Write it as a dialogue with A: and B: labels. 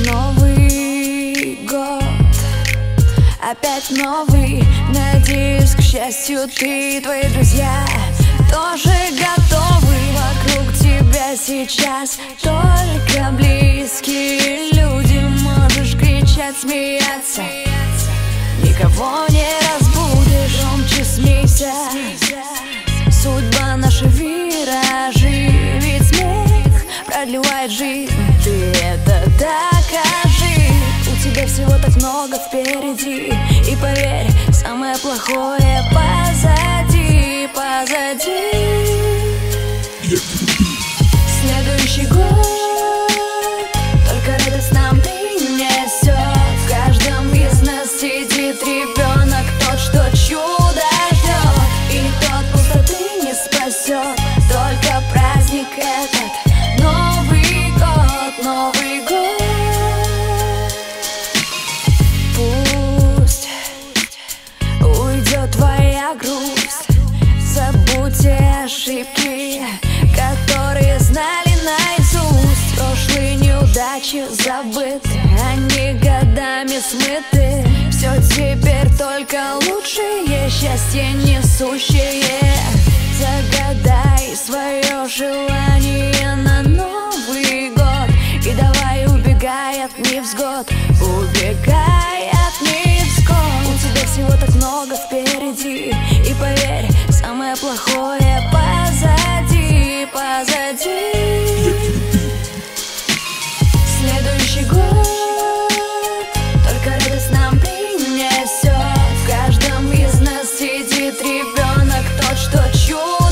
A: Новый год, опять новый. Надеюсь, к счастью, ты и твои друзья тоже готовы. Вокруг тебя сейчас только близкие люди. Можешь кричать, смеяться, никого не разбудишь. Громче смейся, судьба наша виражи. Ведь смех продлевает жизнь, ты это докажи. У тебя всего так много впереди, и поверь, самое плохое позади, позади. Следующий год только радость нам принесет. В каждом из нас сидит ребенок, тот, что чудо ждет, и тот пустоты не спасет только праздник этот. Новый год, Новый год. Пусть уйдет твоя грусть, забудьте ошибки, которые знали наизусть. Прошлые неудачи забыты, они годами смыты. Все теперь только лучшее, счастье несущее. Загадай свое желание на Новый год и давай убегай от невзгод, убегай от невзгод. У тебя всего так много впереди, и поверь, самое плохое позади, позади. Следующий год только радость нам принесет. В каждом из нас сидит ребенок, тот, что чудо